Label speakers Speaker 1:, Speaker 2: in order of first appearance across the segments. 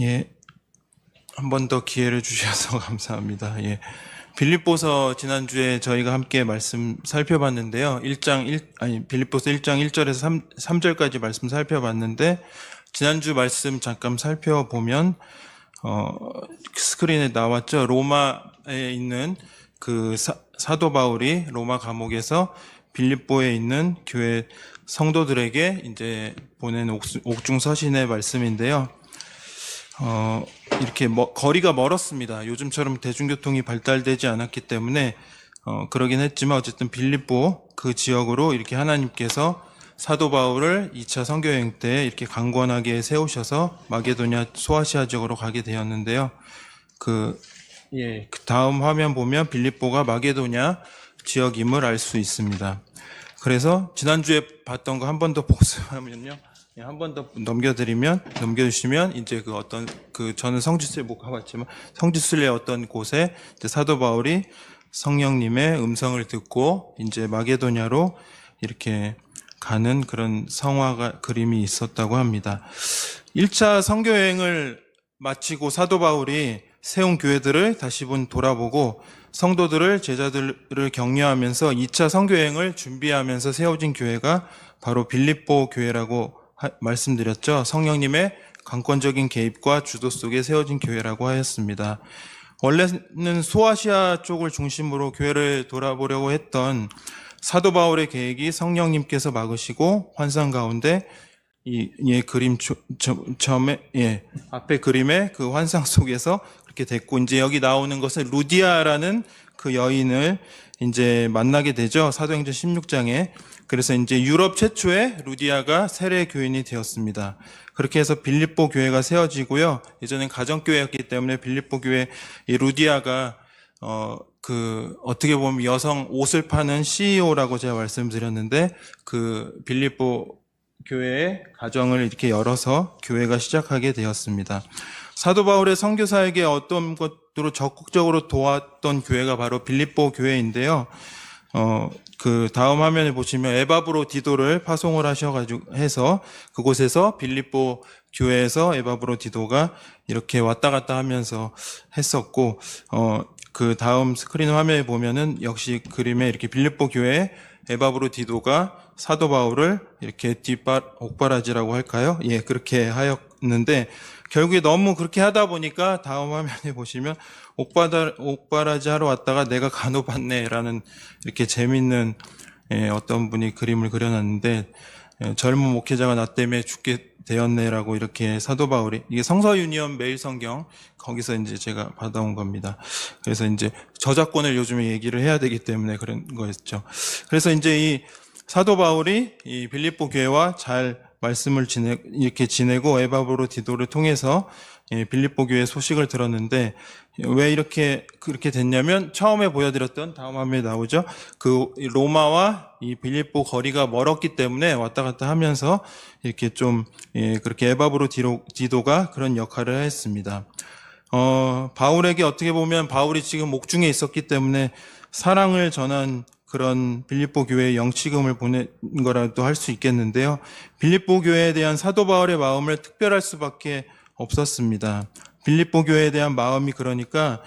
Speaker 1: 예, 한 번 더 기회를 주셔서 감사합니다. 예. 빌립보서 지난주에 저희가 함께 말씀 살펴봤는데요. 빌립보서 1장 1절에서 3절까지 말씀 살펴봤는데, 지난주 말씀 잠깐 살펴보면, 스크린에 나왔죠. 로마에 있는 그 사도 바울이 로마 감옥에서 빌립보에 있는 교회 성도들에게 이제 보낸 옥중 서신의 말씀인데요. 이렇게 거리가 멀었습니다. 요즘처럼 대중교통이 발달되지 않았기 때문에 그러긴 했지만 어쨌든 빌립보 그 지역으로 이렇게 하나님께서 사도 바울을 2차 선교여행 때 이렇게 강권하게 세우셔서 마게도냐 소아시아 지역으로 가게 되었는데요. 그 다음 화면 보면 빌립보가 마게도냐 지역임을 알 수 있습니다. 그래서 지난주에 봤던 거 한 번 더 복습하면요. 한 번 더 넘겨주시면, 이제 저는 성지순례 못 가봤지만, 성지순례 어떤 곳에 이제 사도 바울이 성령님의 음성을 듣고, 이제 마게도냐로 이렇게 가는 그런 그림이 있었다고 합니다. 1차 선교여행을 마치고 사도 바울이 세운 교회들을 다시 돌아보고, 성도들을, 제자들을 격려하면서 2차 선교여행을 준비하면서 세워진 교회가 바로 빌립보 교회라고 말씀드렸죠. 성령님의 강권적인 개입과 주도 속에 세워진 교회라고 하였습니다. 원래는 소아시아 쪽을 중심으로 교회를 돌아보려고 했던 사도 바울의 계획이 성령님께서 막으시고 환상 가운데 앞에 그림의 그 환상 속에서 그렇게 됐고, 이제 여기 나오는 것은 루디아라는 그 여인을 이제 만나게 되죠. 사도행전 16장에. 그래서 이제 유럽 최초의 루디아가 세례 교인이 되었습니다. 그렇게 해서 빌립보 교회가 세워지고요. 예전엔 가정교회였기 때문에 빌립보 교회 이 루디아가 어떻게 보면 여성 옷을 파는 CEO라고 제가 말씀드렸는데, 그 빌립보 교회의 가정을 이렇게 열어서 교회가 시작하게 되었습니다. 사도 바울의 선교사에게 어떤 것으로 적극적으로 도왔던 교회가 바로 빌립보 교회인데요. 그 다음 화면에 보시면 에바브로디도를 파송을 해서 그곳에서 빌립보 교회에서 에바브로디도가 이렇게 왔다 갔다 하면서 했었고, 그 다음 스크린 화면에 보면은 역시 그림에 이렇게 빌립보 교회 에바브로디도가 사도 바울을 이렇게 옥바라지라고 할까요? 예, 그렇게 하였는데, 결국에 너무 그렇게 하다 보니까 다음 화면에 보시면 옥바라지 하러 왔다가 내가 간호받네라는 이렇게 재밌는 어떤 분이 그림을 그려놨는데, 젊은 목회자가 나 때문에 죽게 되었네라고 이렇게 사도 바울이, 이게 성서유니온 매일 성경 거기서 이제 제가 받아온 겁니다. 그래서 이제 저작권을 요즘에 얘기를 해야 되기 때문에 그런 거였죠. 그래서 이제 이 사도 바울이 이 빌립보 교회와 잘 말씀을 이렇게 지내고 에바브로디도를 통해서 빌립보 교회 소식을 들었는데, 왜 그렇게 됐냐면, 처음에 보여드렸던 다음 화면에 나오죠. 그 로마와 이 빌립보 거리가 멀었기 때문에 왔다 갔다 하면서 이렇게 그렇게 에바브로디도가 그런 역할을 했습니다. 바울에게 어떻게 보면 바울이 지금 옥중에 있었기 때문에 사랑을 전한 그런 빌립보 교회에 영치금을 보낸 거라도 할 수 있겠는데요. 빌립보 교회에 대한 사도 바울의 마음을 특별할 수밖에 없었습니다. 빌립보 교회에 대한 마음이, 그러니까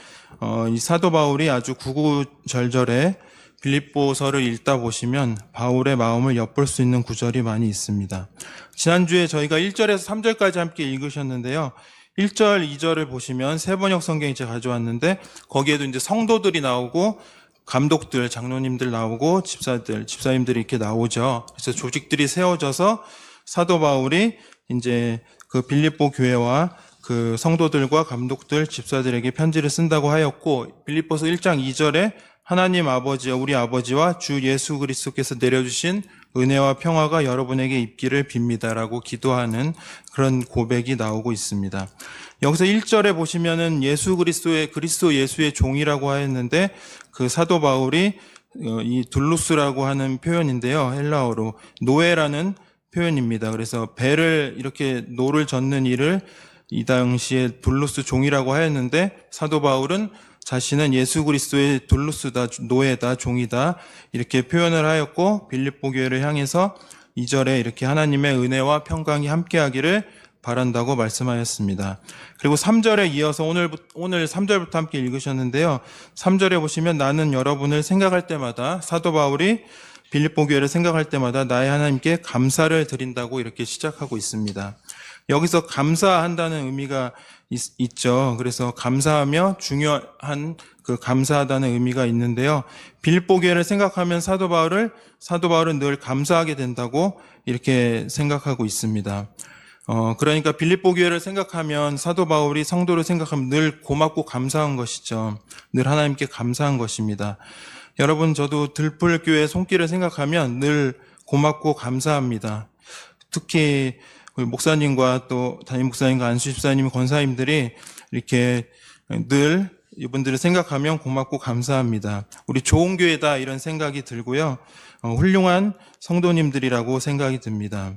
Speaker 1: 이 사도 바울이 아주 구구절절해 빌립보서를 읽다 보시면 바울의 마음을 엿볼 수 있는 구절이 많이 있습니다. 지난주에 저희가 1절에서 3절까지 함께 읽으셨는데요. 1절, 2절을 보시면 세번역 성경이 제가 가져왔는데, 거기에도 이제 성도들이 나오고 감독들, 장로님들 나오고 집사님들이 이렇게 나오죠. 그래서 조직들이 세워져서 사도 바울이 이제 그 빌립보 교회와 그 성도들과 감독들, 집사들에게 편지를 쓴다고 하였고, 빌립보서 1장 2절에 하나님 아버지와 우리 아버지와 주 예수 그리스도께서 내려주신 은혜와 평화가 여러분에게 있기를 빕니다라고 기도하는 그런 고백이 나오고 있습니다. 여기서 1절에 보시면은 그리스도 예수의 종이라고 하였는데, 그 사도 바울이 이 둘루스라고 하는 표현인데요. 헬라어로 노예라는 표현입니다. 그래서 배를 이렇게 노를 젓는 일을 이 당시에 둘루스 종이라고 하였는데, 사도 바울은 자신은 예수 그리스도의 둘루스다, 노예다, 종이다 이렇게 표현을 하였고, 빌립보 교회를 향해서 2절에 이렇게 하나님의 은혜와 평강이 함께하기를 바란다고 말씀하였습니다. 그리고 3절에 이어서 오늘 3절부터 함께 읽으셨는데요. 3절에 보시면 나는 여러분을 생각할 때마다, 사도 바울이 빌립보 교회를 생각할 때마다 나의 하나님께 감사를 드린다고 이렇게 시작하고 있습니다. 여기서 감사한다는 의미가 있죠. 그래서 감사하며 중요한 그 감사하다는 의미가 있는데요. 빌립보 교회를 생각하면 사도 바울은 늘 감사하게 된다고 이렇게 생각하고 있습니다. 그러니까 빌립보 교회를 생각하면 사도 바울이 성도를 생각하면 늘 고맙고 감사한 것이죠. 늘 하나님께 감사한 것입니다. 여러분, 저도 들풀교회 손길을 생각하면 늘 고맙고 감사합니다. 특히 목사님과 또 담임 목사님과 안수 집사님, 권사님들이 이렇게 늘 이분들을 생각하면 고맙고 감사합니다. 우리 좋은 교회다 이런 생각이 들고요. 훌륭한 성도님들이라고 생각이 듭니다.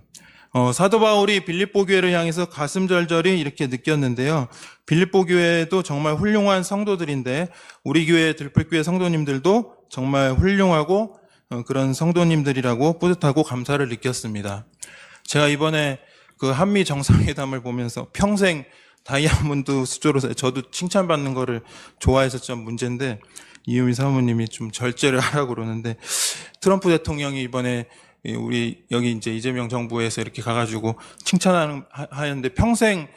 Speaker 1: 사도 바울이 빌립보 교회를 향해서 가슴 절절히 이렇게 느꼈는데요. 빌립보 교회도 정말 훌륭한 성도들인데 우리 교회 들풀교회 성도님들도 정말 훌륭하고 그런 성도님들이라고 뿌듯하고 감사를 느꼈습니다. 제가 이번에 그 한미 정상회담을 보면서 평생 다이아몬드 수조로 저도 칭찬받는 거를 좋아해서 좀 문제인데 이유미 사모님이 좀 절제를 하라고 그러는데 트럼프 대통령이 이번에 우리 여기 이제 이재명 정부에서 이렇게 가가지고 칭찬하는데 평생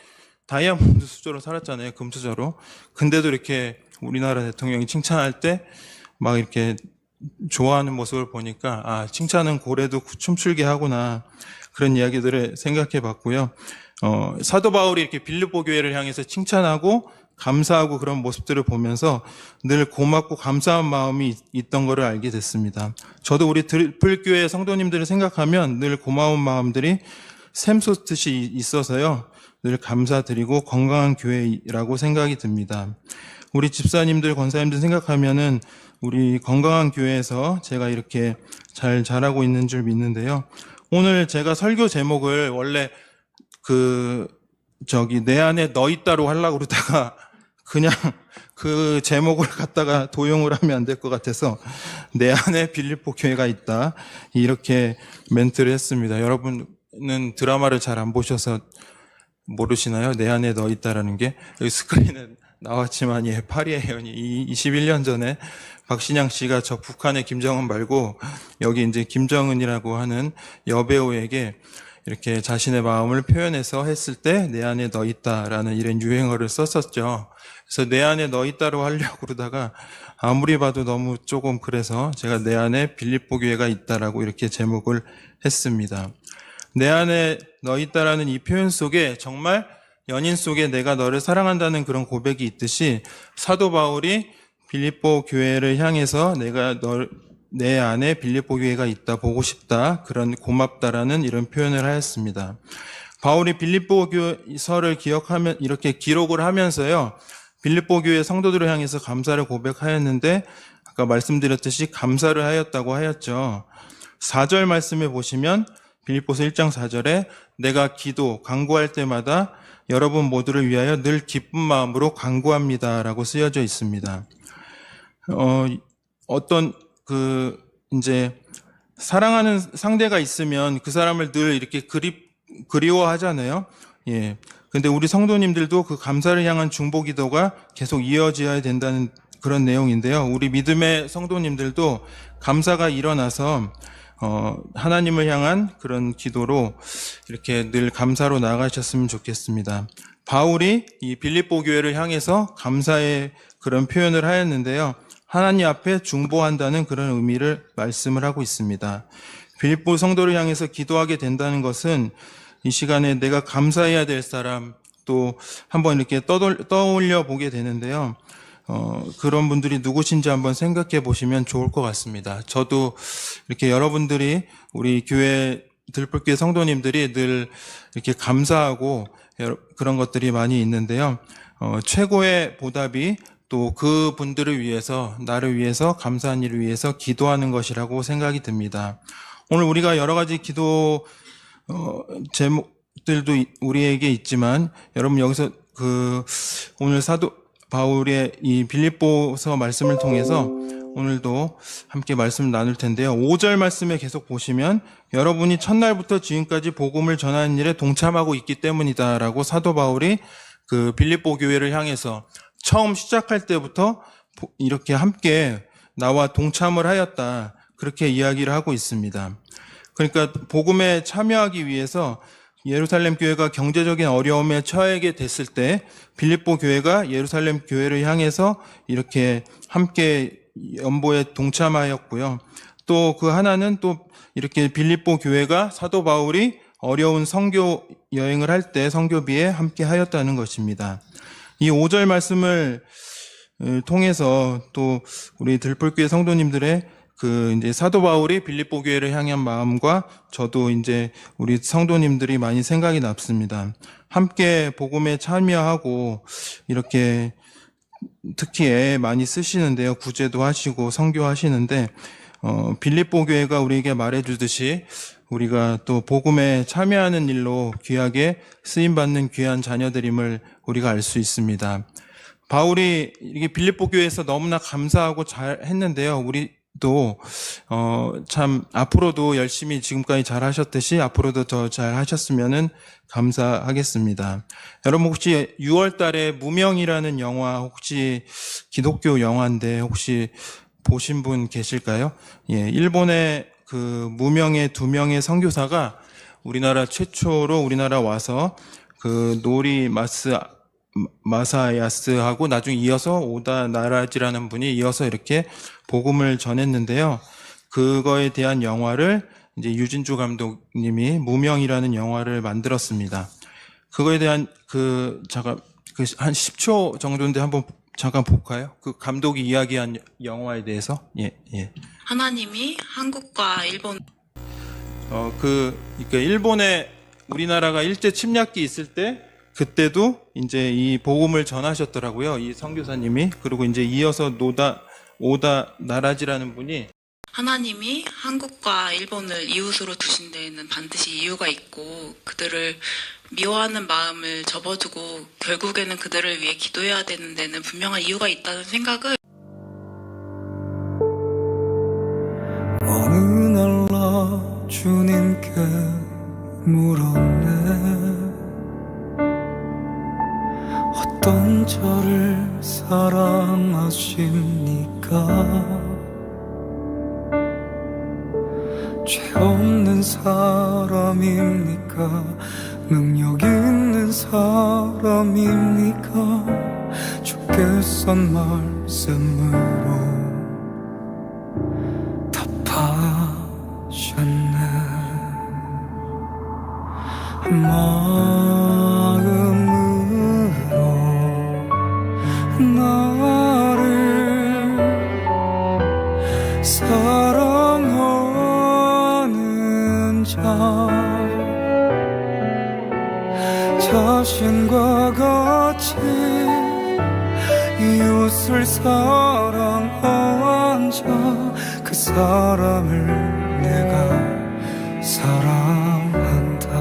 Speaker 1: 다이아몬드 수저로 살았잖아요. 금수저로. 근데도 이렇게 우리나라 대통령이 칭찬할 때 막 이렇게 좋아하는 모습을 보니까 칭찬은 고래도 춤추게 하구나. 그런 이야기들을 생각해 봤고요. 사도 바울이 이렇게 빌립보 교회를 향해서 칭찬하고 감사하고 그런 모습들을 보면서 늘 고맙고 감사한 마음이 있던 것을 알게 됐습니다. 저도 우리 들풀교회 성도님들을 생각하면 늘 고마운 마음들이 샘솟듯이 있어서요. 늘 감사드리고 건강한 교회라고 생각이 듭니다. 우리 집사님들, 권사님들 생각하면은 우리 건강한 교회에서 제가 이렇게 잘 자라고 있는 줄 믿는데요. 오늘 제가 설교 제목을 원래 내 안에 너 있다로 하려고 그러다가 그냥 그 제목을 갖다가 도용을 하면 안 될 것 같아서 내 안에 빌립보 교회가 있다 이렇게 멘트를 했습니다. 여러분은 드라마를 잘 안 보셔서 모르시나요? 내 안에 너 있다라는 게 여기 스크린에 나왔지만 파리의 예언이 21년 전에 박신양 씨가 저 북한의 김정은 말고 여기 이제 김정은이라고 하는 여배우에게 이렇게 자신의 마음을 표현해서 했을 때 내 안에 너 있다라는 이런 유행어를 썼었죠. 그래서 내 안에 너 있다로 하려고 그러다가 아무리 봐도 너무 조금 그래서 제가 내 안에 빌립보 교회가 있다라고 이렇게 제목을 했습니다. 내 안에 너 있다라는 이 표현 속에 정말 연인 속에 내가 너를 사랑한다는 그런 고백이 있듯이 사도 바울이 빌립보 교회를 향해서 내 안에 빌립보 교회가 있다, 보고 싶다, 그런 고맙다라는 이런 표현을 하였습니다. 바울이 빌립보 교서를 이렇게 기록을 하면서요, 빌립보 교회 성도들을 향해서 감사를 고백하였는데, 아까 말씀드렸듯이 감사를 하였다고 하였죠. 4절 말씀에 보시면, 빌립보서 1장 4절에 내가 간구할 때마다 여러분 모두를 위하여 늘 기쁜 마음으로 간구합니다. 라고 쓰여져 있습니다. 이제, 사랑하는 상대가 있으면 그 사람을 늘 이렇게 그리워하잖아요. 예. 근데 우리 성도님들도 그 감사를 향한 중보 기도가 계속 이어져야 된다는 그런 내용인데요. 우리 믿음의 성도님들도 감사가 일어나서, 하나님을 향한 그런 기도로 이렇게 늘 감사로 나아가셨으면 좋겠습니다. 바울이 이 빌립보 교회를 향해서 감사의 그런 표현을 하였는데요. 하나님 앞에 중보한다는 그런 의미를 말씀을 하고 있습니다. 빌립보 성도를 향해서 기도하게 된다는 것은 이 시간에 내가 감사해야 될 사람 또 한번 이렇게 떠올려 보게 되는데요. 그런 분들이 누구신지 한번 생각해 보시면 좋을 것 같습니다. 저도 이렇게 여러분들이 우리 교회 들풀교회 성도님들이 늘 이렇게 감사하고 그런 것들이 많이 있는데요. 최고의 보답이 또 그 분들을 위해서, 나를 위해서, 감사한 일을 위해서 기도하는 것이라고 생각이 듭니다. 오늘 우리가 여러 가지 기도 제목들도 우리에게 있지만 여러분 여기서 오늘 사도 바울의 이 빌립보서 말씀을 통해서 오늘도 함께 말씀 나눌 텐데요. 5절 말씀에 계속 보시면 여러분이 첫날부터 지금까지 복음을 전하는 일에 동참하고 있기 때문이다라고 사도 바울이 그 빌립보 교회를 향해서 처음 시작할 때부터 이렇게 함께 나와 동참을 하였다. 그렇게 이야기를 하고 있습니다. 그러니까 복음에 참여하기 위해서 예루살렘 교회가 경제적인 어려움에 처하게 됐을 때 빌립보 교회가 예루살렘 교회를 향해서 이렇게 함께 연보에 동참하였고요. 또 그 하나는 또 이렇게 빌립보 교회가 사도 바울이 어려운 선교 여행을 할 때 선교비에 함께 하였다는 것입니다. 이 5절 말씀을 통해서 또 우리 들풀교회 성도님들의 그 이제 사도 바울이 빌립보 교회를 향한 마음과 저도 이제 우리 성도님들이 많이 생각이 났습니다. 함께 복음에 참여하고 이렇게 특히 애 많이 쓰시는데요. 구제도 하시고 선교하시는데 빌립보 교회가 우리에게 말해주듯이 우리가 또 복음에 참여하는 일로 귀하게 쓰임받는 귀한 자녀들임을 우리가 알 수 있습니다. 바울이 이게 빌립보 교회에서 너무나 감사하고 잘 했는데요. 우리도 참 앞으로도 열심히 지금까지 잘 하셨듯이 앞으로도 더 잘 하셨으면은 감사하겠습니다. 여러분 혹시 6월 달에 무명이라는 영화 혹시 기독교 영화인데 혹시 보신 분 계실까요? 예, 일본의 그 무명의 2명의 선교사가 우리나라 최초로 우리나라 와서 그 노리 마사야스하고 나중에 이어서 오다 나라지라는 분이 이어서 이렇게 복음을 전했는데요. 그거에 대한 영화를 이제 유진주 감독님이 무명이라는 영화를 만들었습니다. 그거에 대한 한 10초 정도인데 한번 잠깐 볼까요? 그 감독이 이야기한 영화에 대해서. 예.
Speaker 2: 하나님이 한국과 일본
Speaker 1: 그러니까 일본에 우리나라가 일제 침략기 있을 때 그때도 이제 이 복음을 전하셨더라고요. 이 선교사님이. 그리고 이제 이어서 오다 나라지라는 분이
Speaker 2: 하나님이 한국과 일본을 이웃으로 두신 데에는 반드시 이유가 있고 그들을 미워하는 마음을 접어두고 결국에는 그들을 위해 기도해야 되는 데는 분명한 이유가 있다는 생각을
Speaker 3: 어느 날 나 주님께 물었네. 어떤 저를 사랑하십니까? 죄 없는 사람입니까? 능력 있는 사람입니까? 주께서 말씀으로 답하셨네. 마음으로 나를 사랑하는 자 자신과 같이 이웃을 사랑한 자 그 사람을 내가 사랑한다.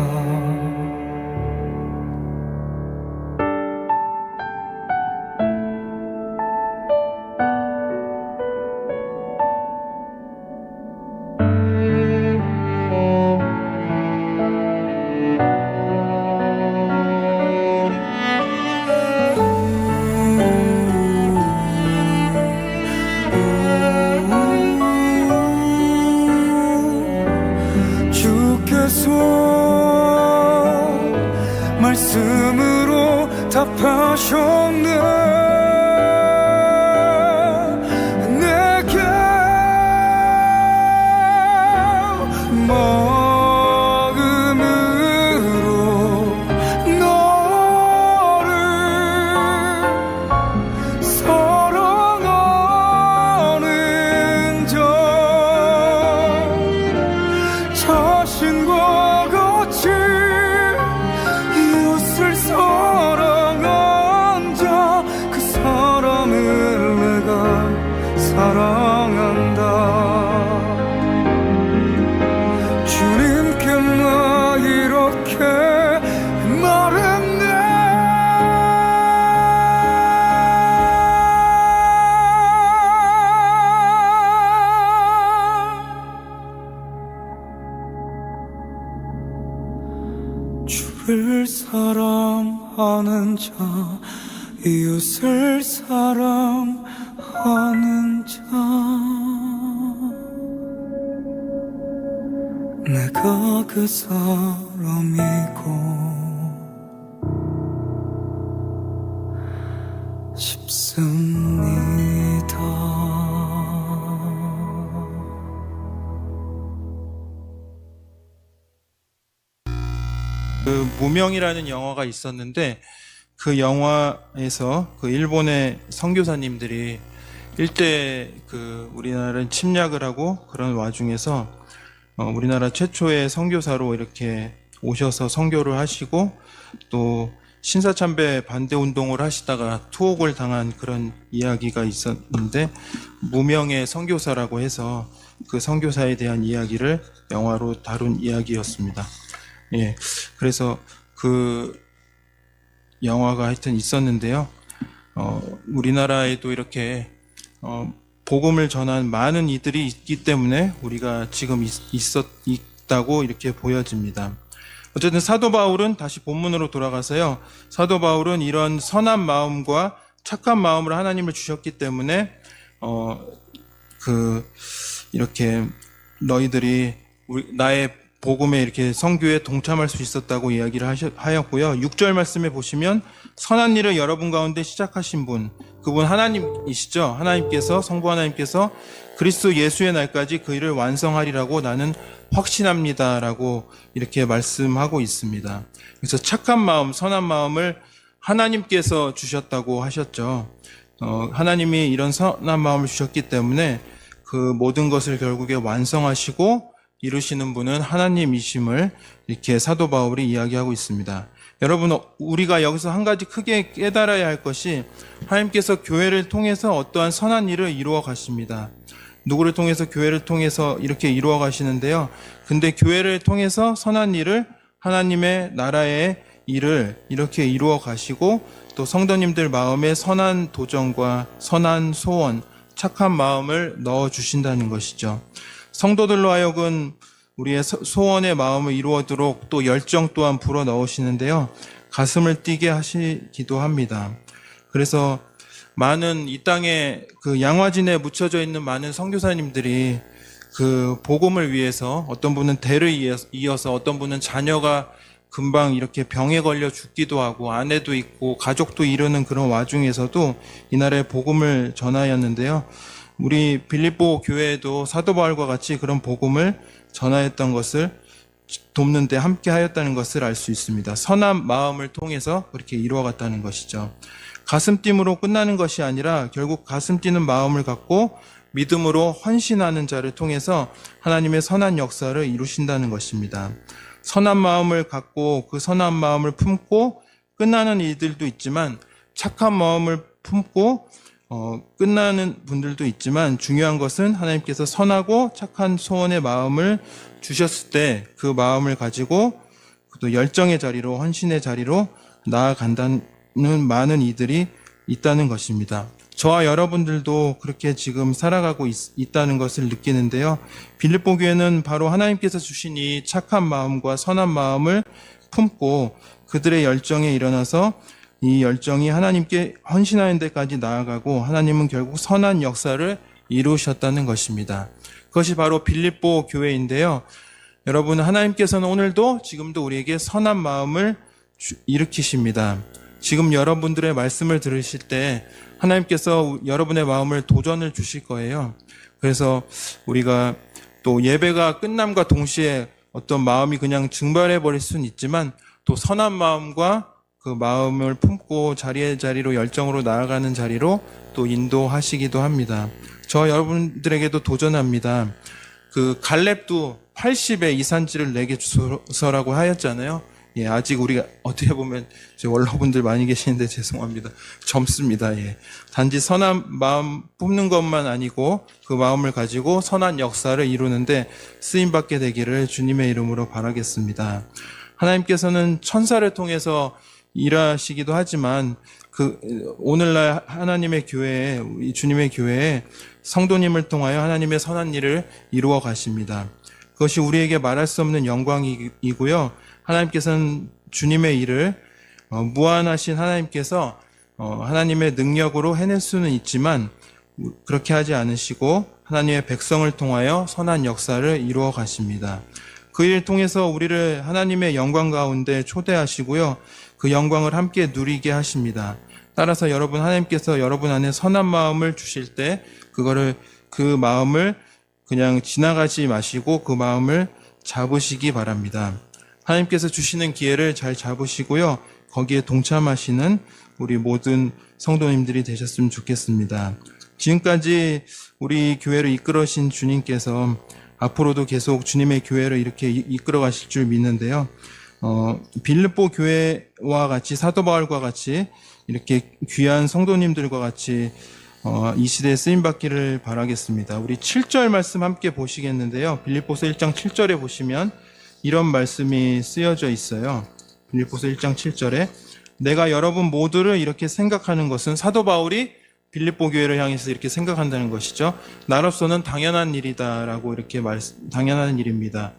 Speaker 3: 말씀으로 답하셨네. 내게 마음으로 너를 사랑하는 자 자신과 같이 이웃을 사랑한 자 그 사람을 내가 사랑한다. 자, 이웃을 사랑하는 자, 내가 그 사람이고 싶습니다.
Speaker 1: 그 무명이라는 영화가 있었는데 그 영화에서 그 일본의 선교사님들이 일대 그 우리나라를 침략을 하고 그런 와중에서 우리나라 최초의 선교사로 이렇게 오셔서 선교를 하시고 또 신사참배 반대 운동을 하시다가 투옥을 당한 그런 이야기가 있었는데 무명의 선교사라고 해서 그 선교사에 대한 이야기를 영화로 다룬 이야기였습니다. 예, 그래서 그 영화가 하여튼 있었는데요. 우리나라에도 이렇게 복음을 전한 많은 이들이 있기 때문에 우리가 지금 있다고 이렇게 보여집니다. 어쨌든 사도 바울은 다시 본문으로 돌아가서요. 사도 바울은 이런 선한 마음과 착한 마음으로 하나님을 주셨기 때문에 이렇게 너희들이 나의 복음에 이렇게 선교에 동참할 수 있었다고 이야기를 하였고요. 6절 말씀에 보시면 선한 일을 여러분 가운데 시작하신 분, 그분 하나님이시죠. 하나님께서, 성부 하나님께서 그리스도 예수의 날까지 그 일을 완성하리라고 나는 확신합니다라고 이렇게 말씀하고 있습니다. 그래서 착한 마음, 선한 마음을 하나님께서 주셨다고 하셨죠. 하나님이 이런 선한 마음을 주셨기 때문에 그 모든 것을 결국에 완성하시고 이루시는 분은 하나님이심을 이렇게 사도 바울이 이야기하고 있습니다. 여러분, 우리가 여기서 한 가지 크게 깨달아야 할 것이 하나님께서 교회를 통해서 어떠한 선한 일을 이루어 가십니다. 누구를 통해서? 교회를 통해서 이렇게 이루어 가시는데요. 근데 교회를 통해서 선한 일을, 하나님의 나라의 일을 이렇게 이루어 가시고 또 성도님들 마음에 선한 도전과 선한 소원, 착한 마음을 넣어 주신다는 것이죠. 성도들로 하여금 우리의 소원의 마음을 이루어도록 또 열정 또한 불어 넣으시는데요. 가슴을 뛰게 하시기도 합니다. 그래서 많은 이 땅에 그 양화진에 묻혀져 있는 많은 선교사님들이 그 복음을 위해서 어떤 분은 대를 이어서 어떤 분은 자녀가 금방 이렇게 병에 걸려 죽기도 하고 아내도 있고 가족도 이루는 그런 와중에서도 이 나라의 복음을 전하였는데요. 우리 빌립보 교회에도 사도 바울과 같이 그런 복음을 전하였던 것을 돕는데 함께 하였다는 것을 알 수 있습니다. 선한 마음을 통해서 그렇게 이루어갔다는 것이죠. 가슴 뛰므로 끝나는 것이 아니라 결국 가슴 뛰는 마음을 갖고 믿음으로 헌신하는 자를 통해서 하나님의 선한 역사를 이루신다는 것입니다. 선한 마음을 갖고 그 선한 마음을 품고 끝나는 이들도 있지만 착한 마음을 품고 끝나는 분들도 있지만 중요한 것은 하나님께서 선하고 착한 소원의 마음을 주셨을 때 그 마음을 가지고 또 열정의 자리로, 헌신의 자리로 나아간다는 많은 이들이 있다는 것입니다. 저와 여러분들도 그렇게 지금 살아가고 있다는 것을 느끼는데요. 빌립보 교회는 바로 하나님께서 주신 이 착한 마음과 선한 마음을 품고 그들의 열정에 일어나서 이 열정이 하나님께 헌신하는 데까지 나아가고 하나님은 결국 선한 역사를 이루셨다는 것입니다. 그것이 바로 빌립보 교회인데요. 여러분, 하나님께서는 오늘도 지금도 우리에게 선한 마음을 일으키십니다. 지금 여러분들의 말씀을 들으실 때 하나님께서 여러분의 마음을 도전을 주실 거예요. 그래서 우리가 또 예배가 끝남과 동시에 어떤 마음이 그냥 증발해 버릴 수는 있지만 또 선한 마음과 그 마음을 품고 자리로 열정으로 나아가는 자리로 또 인도하시기도 합니다. 저 여러분들에게도 도전합니다. 그 갈렙도 80의 이산지를 내게 주소서라고 하였잖아요. 예, 아직 우리가 어떻게 보면 원로분들 많이 계시는데 죄송합니다. 젊습니다. 예. 단지 선한 마음 품는 것만 아니고 그 마음을 가지고 선한 역사를 이루는데 쓰임받게 되기를 주님의 이름으로 바라겠습니다. 하나님께서는 천사를 통해서 일하시기도 하지만 오늘날 하나님의 교회에, 주님의 교회에 성도님을 통하여 하나님의 선한 일을 이루어 가십니다. 그것이 우리에게 말할 수 없는 영광이고요. 하나님께서는 주님의 일을 무한하신 하나님께서 하나님의 능력으로 해낼 수는 있지만 그렇게 하지 않으시고 하나님의 백성을 통하여 선한 역사를 이루어 가십니다. 그 일을 통해서 우리를 하나님의 영광 가운데 초대하시고요. 그 영광을 함께 누리게 하십니다. 따라서 여러분, 하나님께서 여러분 안에 선한 마음을 주실 때 그 마음을 그냥 지나가지 마시고 그 마음을 잡으시기 바랍니다. 하나님께서 주시는 기회를 잘 잡으시고요. 거기에 동참하시는 우리 모든 성도님들이 되셨으면 좋겠습니다. 지금까지 우리 교회를 이끌어신 주님께서 앞으로도 계속 주님의 교회를 이렇게 이끌어 가실 줄 믿는데요. 빌립보 교회와 같이 사도 바울과 같이 이렇게 귀한 성도님들과 같이 이 시대에 쓰임 받기를 바라겠습니다. 우리 7절 말씀 함께 보시겠는데요. 빌립보서 1장 7절에 보시면 이런 말씀이 쓰여져 있어요. 빌립보서 1장 7절에 내가 여러분 모두를 이렇게 생각하는 것은, 사도 바울이 빌립보 교회를 향해서 이렇게 생각한다는 것이죠. 나로서는 당연한 일이다라고 이렇게 당연한 일입니다.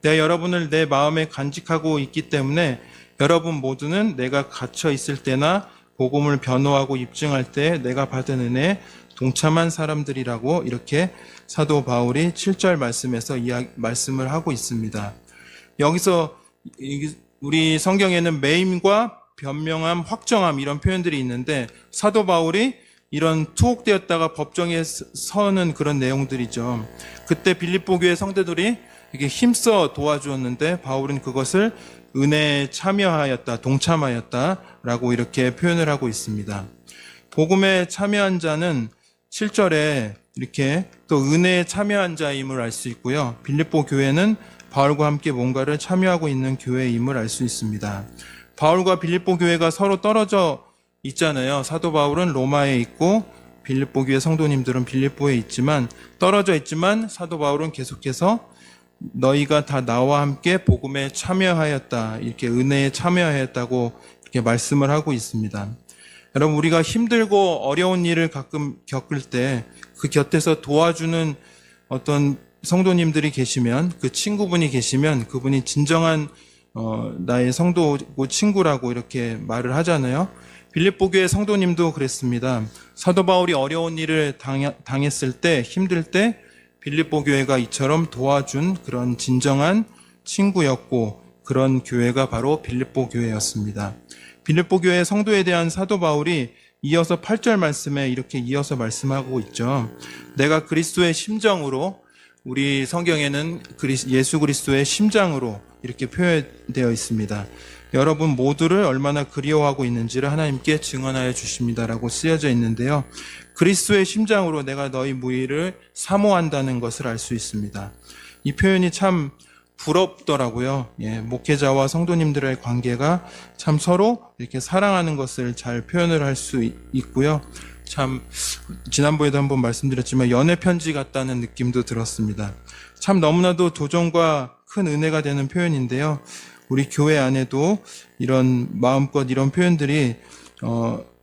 Speaker 1: 내가 여러분을 내 마음에 간직하고 있기 때문에 여러분 모두는 내가 갇혀 있을 때나 복음을 변호하고 입증할 때 내가 받은 은혜에 동참한 사람들이라고 이렇게 사도 바울이 7절 말씀에서 말씀을 하고 있습니다. 여기서 우리 성경에는 매임과 변명함, 확정함 이런 표현들이 있는데 사도 바울이 이런 투옥되었다가 법정에 서는 그런 내용들이죠. 그때 빌립보 교회 성도들이 이렇게 힘써 도와주었는데 바울은 그것을 은혜에 참여하였다, 동참하였다라고 이렇게 표현을 하고 있습니다. 복음에 참여한 자는 7절에 이렇게 또 은혜에 참여한 자임을 알 수 있고요. 빌립보 교회는 바울과 함께 뭔가를 참여하고 있는 교회임을 알 수 있습니다. 바울과 빌립보 교회가 서로 떨어져 있잖아요. 사도 바울은 로마에 있고 빌립보 교회 성도님들은 빌립보에 있지만 떨어져 있지만 사도 바울은 계속해서 너희가 다 나와 함께 복음에 참여하였다, 이렇게 은혜에 참여하였다고 이렇게 말씀을 하고 있습니다. 여러분, 우리가 힘들고 어려운 일을 가끔 겪을 때 그 곁에서 도와주는 어떤 성도님들이 계시면, 그 친구분이 계시면 그분이 진정한 나의 성도고 친구라고 이렇게 말을 하잖아요. 빌립보 교회 성도님도 그랬습니다. 사도 바울이 어려운 일을 당했을 때, 힘들 때 빌립보 교회가 이처럼 도와준 그런 진정한 친구였고, 그런 교회가 바로 빌립보 교회였습니다. 빌립보 교회 성도에 대한 사도 바울이 이어서 8절 말씀에 이렇게 이어서 말씀하고 있죠. 내가 그리스도의 심정으로, 우리 성경에는 예수 그리스도의 심장으로 이렇게 표현되어 있습니다. 여러분 모두를 얼마나 그리워하고 있는지를 하나님께 증언하여 주십니다라고 쓰여져 있는데요. 그리스도의 심장으로 내가 너희 무리를 사모한다는 것을 알 수 있습니다. 이 표현이 참 부럽더라고요. 목회자와 성도님들의 관계가 참 서로 이렇게 사랑하는 것을 잘 표현을 할 수 있고요. 참 지난번에도 한번 말씀드렸지만 연애 편지 같다는 느낌도 들었습니다. 참 너무나도 도전과 큰 은혜가 되는 표현인데요. 우리 교회 안에도 이런 마음껏 이런 표현들이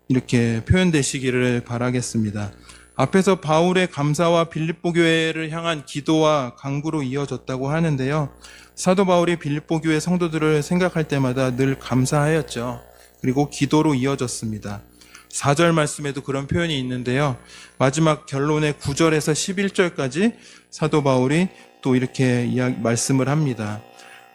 Speaker 1: 이렇게 표현되시기를 바라겠습니다. 앞에서 바울의 감사와 빌립보 교회를 향한 기도와 간구로 이어졌다고 하는데요. 사도 바울이 빌립보 교회 성도들을 생각할 때마다 늘 감사하였죠. 그리고 기도로 이어졌습니다. 4절 말씀에도 그런 표현이 있는데요. 마지막 결론의 9절에서 11절까지 사도 바울이 또 이렇게 말씀을 합니다.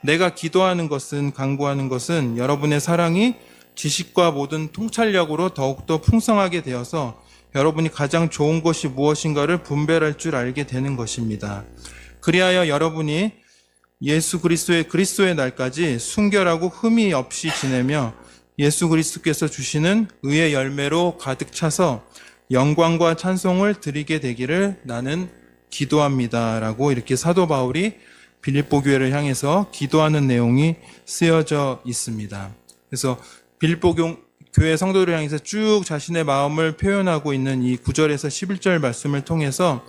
Speaker 1: 내가 기도하는 것은, 간구하는 것은 여러분의 사랑이 지식과 모든 통찰력으로 더욱더 풍성하게 되어서 여러분이 가장 좋은 것이 무엇인가를 분별할 줄 알게 되는 것입니다. 그리하여 여러분이 예수 그리스도의 날까지 순결하고 흠이 없이 지내며 예수 그리스도께서 주시는 의의 열매로 가득 차서 영광과 찬송을 드리게 되기를 나는 기도합니다라고 이렇게 사도 바울이 빌립보 교회를 향해서 기도하는 내용이 쓰여져 있습니다. 그래서 빌립보 교회 성도를 향해서 쭉 자신의 마음을 표현하고 있는 이 9절에서 11절 말씀을 통해서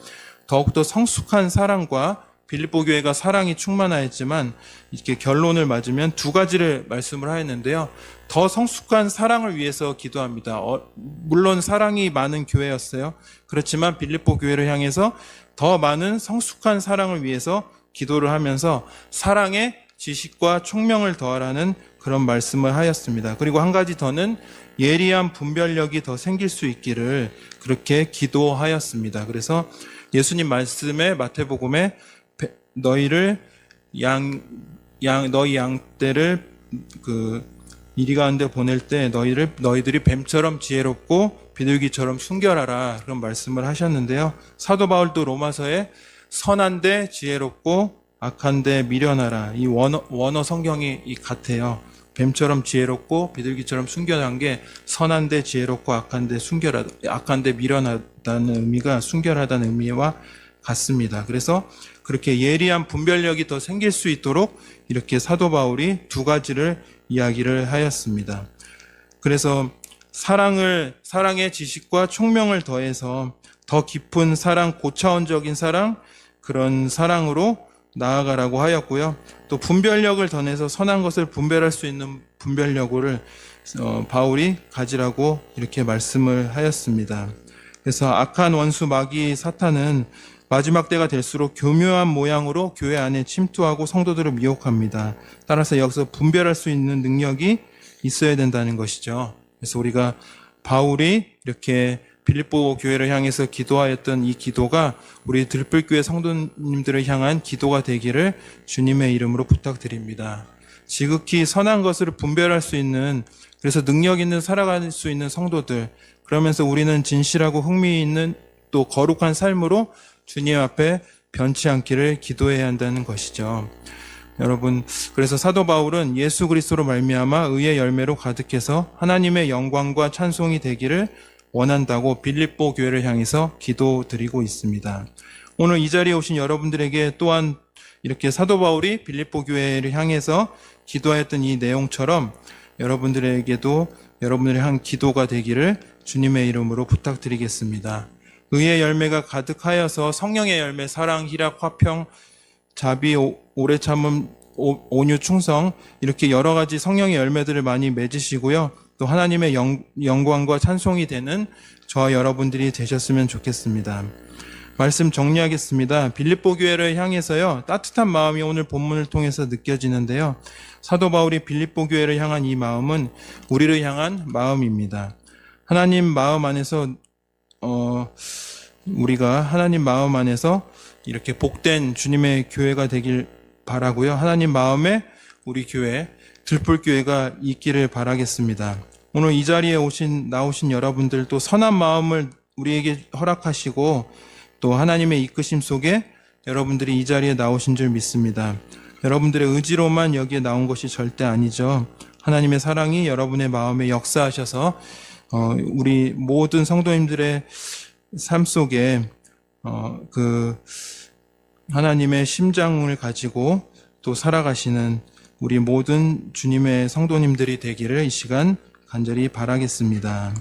Speaker 1: 더욱더 성숙한 사랑과, 빌립보 교회가 사랑이 충만하였지만 이렇게 결론을 맞으면 두 가지를 말씀을 하였는데요. 더 성숙한 사랑을 위해서 기도합니다. 물론 사랑이 많은 교회였어요. 그렇지만 빌립보 교회를 향해서 더 많은 성숙한 사랑을 위해서 기도를 하면서 사랑에 지식과 총명을 더하라는 그런 말씀을 하였습니다. 그리고 한 가지 더는 예리한 분별력이 더 생길 수 있기를 그렇게 기도하였습니다. 그래서 예수님 말씀에 마태복음에 너희 양떼를 이리 가운데 보낼 때 너희들이 뱀처럼 지혜롭고 비둘기처럼 순결하라 그런 말씀을 하셨는데요. 사도 바울도 로마서에 선한데 지혜롭고 악한데 미련하라 이 원어 성경이 같아요. 뱀처럼 지혜롭고 비둘기처럼 순결한 게 선한데 지혜롭고 악한데 미련하다는 의미가 순결하다는 의미와 같습니다. 그래서 그렇게 예리한 분별력이 더 생길 수 있도록 이렇게 사도 바울이 두 가지를 이야기를 하였습니다. 그래서 사랑의 지식과 총명을 더해서 더 깊은 사랑, 고차원적인 사랑, 그런 사랑으로 나아가라고 하였고요. 또 분별력을 더해서 선한 것을 분별할 수 있는 분별력을 바울이 가지라고 이렇게 말씀을 하였습니다. 그래서 악한 원수 마귀 사탄은 마지막 때가 될수록 교묘한 모양으로 교회 안에 침투하고 성도들을 미혹합니다. 따라서 여기서 분별할 수 있는 능력이 있어야 된다는 것이죠. 그래서 우리가 바울이 이렇게 빌립보 교회를 향해서 기도하였던 이 기도가 우리 들불교회 성도님들을 향한 기도가 되기를 주님의 이름으로 부탁드립니다. 지극히 선한 것을 분별할 수 있는, 그래서 능력 있는 살아갈 수 있는 성도들, 그러면서 우리는 진실하고 흥미 있는 또 거룩한 삶으로 주님 앞에 변치 않기를 기도해야 한다는 것이죠. 여러분, 그래서 사도 바울은 예수 그리스도로 말미암아 의의 열매로 가득해서 하나님의 영광과 찬송이 되기를 원한다고 빌립보 교회를 향해서 기도드리고 있습니다. 오늘 이 자리에 오신 여러분들에게 또한 이렇게 사도 바울이 빌립보 교회를 향해서 기도했던 이 내용처럼 여러분들에게도 여러분들의 한 기도가 되기를 주님의 이름으로 부탁드리겠습니다. 의의 열매가 가득하여서 성령의 열매, 사랑, 희락, 화평, 자비, 오래 참음, 온유, 충성, 이렇게 여러 가지 성령의 열매들을 많이 맺으시고요. 또 하나님의 영광과 찬송이 되는 저와 여러분들이 되셨으면 좋겠습니다. 말씀 정리하겠습니다. 빌립보 교회를 향해서요, 따뜻한 마음이 오늘 본문을 통해서 느껴지는데요. 사도 바울이 빌립보 교회를 향한 이 마음은 우리를 향한 마음입니다. 하나님 마음 안에서 우리가 하나님 마음 안에서 이렇게 복된 주님의 교회가 되길 바라고요. 하나님 마음에 우리 교회, 들불교회가 있기를 바라겠습니다. 오늘 이 자리에 나오신 여러분들 또 선한 마음을 우리에게 허락하시고 또 하나님의 이끄심 속에 여러분들이 이 자리에 나오신 줄 믿습니다. 여러분들의 의지로만 여기에 나온 것이 절대 아니죠. 하나님의 사랑이 여러분의 마음에 역사하셔서 우리 모든 성도님들의 삶 속에 그 하나님의 심장을 가지고 또 살아가시는 우리 모든 주님의 성도님들이 되기를 이 시간 간절히 바라겠습니다.